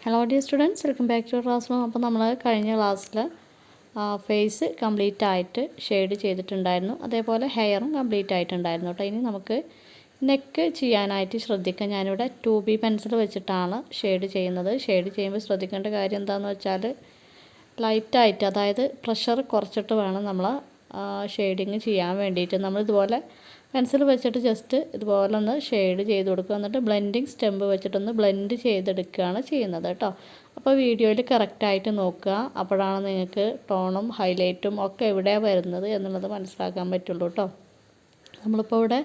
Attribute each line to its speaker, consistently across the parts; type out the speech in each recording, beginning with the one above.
Speaker 1: Hello dear students, welcome back to classroom. അപ്പോൾ നമ്മൾ കഴിഞ്ഞ ക്ലാസ്സിൽ ഫേസ് കംപ്ലീറ്റ് ആയിട്ട് ഷെയ്ഡ് ചെയ്തിട്ടുണ്ടായിരുന്നു, അതേപോലെ ഹെയറും കംപ്ലീറ്റ് ആയിട്ടുണ്ടായിരുന്നു കേട്ടോ. ഇനി നമുക്ക് നെക്ക് ചെയ്യാനായിട്ട് ശ്രദ്ധിക്കാം. ഞാനിവിടെ 2B പെൻസിൽ വെച്ചിട്ടാണ് ഷെയ്ഡ് ചെയ്യുന്നത്. ഷെയ്ഡ് ചെയ്യുമ്പോൾ ശ്രദ്ധിക്കേണ്ട കാര്യം എന്താണെന്ന് വെച്ചാൽ ലൈറ്റായിട്ട്, അതായത് പ്രഷർ കുറച്ചിട്ട് വേണം നമ്മൾ ഷെയ്ഡിങ് ചെയ്യാൻ വേണ്ടിയിട്ട്. നമ്മളിതുപോലെ പെൻസിൽ വെച്ചിട്ട് ജസ്റ്റ് ഇതുപോലെ ഒന്ന് ഷെയ്ഡ് ചെയ്ത് കൊടുക്കുക, എന്നിട്ട് ബ്ലെൻഡിങ് സ്റ്റെമ്പ് വെച്ചിട്ടൊന്ന് ബ്ലെൻഡ് ചെയ്തെടുക്കുകയാണ് ചെയ്യുന്നത് കേട്ടോ. അപ്പോൾ വീഡിയോയിൽ കറക്റ്റായിട്ട് നോക്കുക, അപ്പോഴാണ് നിങ്ങൾക്ക് ടോണും ഹൈലൈറ്റും ഒക്കെ എവിടെയാണ് വരുന്നത് എന്നുള്ളത് മനസ്സിലാക്കാൻ പറ്റുള്ളൂ കേട്ടോ. നമ്മളിപ്പോൾ ഇവിടെ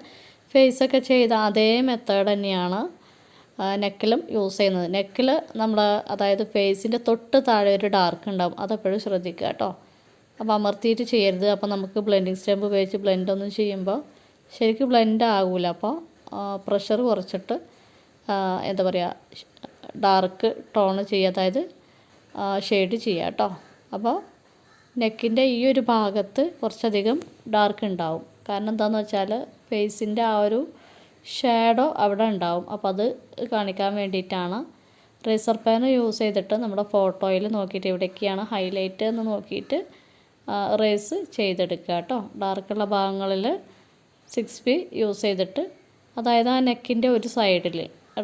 Speaker 1: ഫേസൊക്കെ ചെയ്ത അതേ മെത്തേഡ് തന്നെയാണ് നെക്കിലും യൂസ് ചെയ്യുന്നത്. നെക്കിൽ നമ്മൾ, അതായത് ഫേസിൻ്റെ തൊട്ട് താഴെ ഒരു ഡാർക്ക് ഉണ്ടാവും, അതെപ്പോഴും ശ്രദ്ധിക്കുക കേട്ടോ. അപ്പോൾ അമർത്തിയിട്ട് ചെയ്യരുത്. അപ്പോൾ നമുക്ക് ബ്ലെൻഡിങ് സ്റ്റെമ്പ് ഉപയോഗിച്ച് ബ്ലെൻഡൊന്നും ചെയ്യുമ്പോൾ ശരിക്കും ബ്ലെൻഡ് ആകില്ല. അപ്പോൾ പ്രഷർ കുറച്ചിട്ട് എന്താ പറയുക, ഡാർക്ക് ടോണ് ചെയ്യുക, അതായത് ഷെയ്ഡ് ചെയ്യുക കേട്ടോ. അപ്പോൾ നെക്കിൻ്റെ ഈ ഒരു ഭാഗത്ത് കുറച്ചധികം ഡാർക്ക് ഉണ്ടാവും. കാരണം എന്താണെന്ന് വെച്ചാൽ ഫേസിൻ്റെ ആ ഒരു ഷാഡോ അവിടെ ഉണ്ടാവും. അപ്പോൾ അത് കാണിക്കാൻ വേണ്ടിയിട്ടാണ് റേസർ പെൻ യൂസ് ചെയ്തിട്ട് നമ്മുടെ ഫോട്ടോയിൽ നോക്കിയിട്ട് എവിടേക്കാണ് ഹൈലൈറ്റ് എന്ന് നോക്കിയിട്ട് റേസ് ചെയ്തെടുക്കുക കേട്ടോ. ഡാർക്കുള്ള ഭാഗങ്ങളിൽ 6B യൂസ് ചെയ്തിട്ട്, അതായത് ആ നെക്കിൻ്റെ ഒരു സൈഡിൽ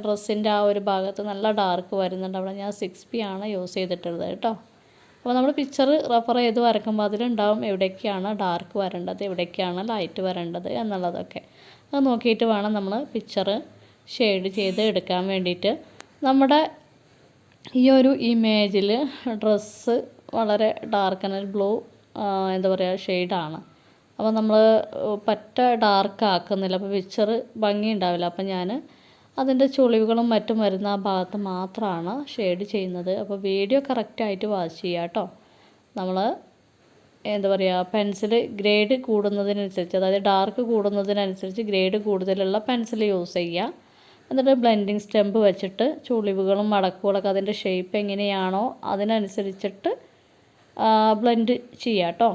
Speaker 1: ഡ്രസ്സിൻ്റെ ആ ഒരു ഭാഗത്ത് നല്ല ഡാർക്ക് വരുന്നുണ്ട്, അവിടെ ഞാൻ 6B ആണ് യൂസ് ചെയ്തിട്ടുള്ളത് കേട്ടോ. അപ്പോൾ നമ്മൾ പിക്ചർ റെഫർ ചെയ്ത് വരയ്ക്കുമ്പോൾ അതിലുണ്ടാവും എവിടേക്കാണ് ഡാർക്ക് വരേണ്ടത്, എവിടേക്കാണ് ലൈറ്റ് വരേണ്ടത് എന്നുള്ളതൊക്കെ. അത് നോക്കിയിട്ട് വേണം നമ്മൾ പിക്ചർ ഷെയ്ഡ് ചെയ്ത് എടുക്കാൻ വേണ്ടിയിട്ട്. നമ്മുടെ ഈ ഒരു ഇമേജിൽ ഡ്രസ്സ് വളരെ ഡാർക്ക് ബ്ലൂ എന്താ പറയുക ഷെയ്ഡാണ്. അപ്പോൾ നമ്മൾ പറ്റ ഡാർക്ക് ആക്കുന്നില്ല, അപ്പോൾ പിക്ചർ ഭംഗി ഉണ്ടാവില്ല. അപ്പോൾ ഞാൻ അതിൻ്റെ ചുളിവുകളും മറ്റും വരുന്ന ആ ഭാഗത്ത് മാത്രമാണ് ഷെയ്ഡ് ചെയ്യുന്നത്. അപ്പോൾ വീഡിയോ കറക്റ്റായിട്ട് വാച്ച് ചെയ്യുക കേട്ടോ. നമ്മൾ എന്താ പറയുക, പെൻസിൽ ഗ്രേഡ് കൂടുന്നതിനനുസരിച്ച്, അതായത് ഡാർക്ക് കൂടുന്നതിനനുസരിച്ച് ഗ്രേഡ് കൂടുതലുള്ള പെൻസിൽ യൂസ് ചെയ്യുക. എന്നിട്ട് ബ്ലെൻഡിങ് സ്റ്റെമ്പ് വെച്ചിട്ട് ചുളിവുകളും മടക്കുകളൊക്കെ അതിൻ്റെ ഷേപ്പ് എങ്ങനെയാണോ അതിനനുസരിച്ചിട്ട് ബ്ലെൻഡ് ചെയ്യുക കേട്ടോ.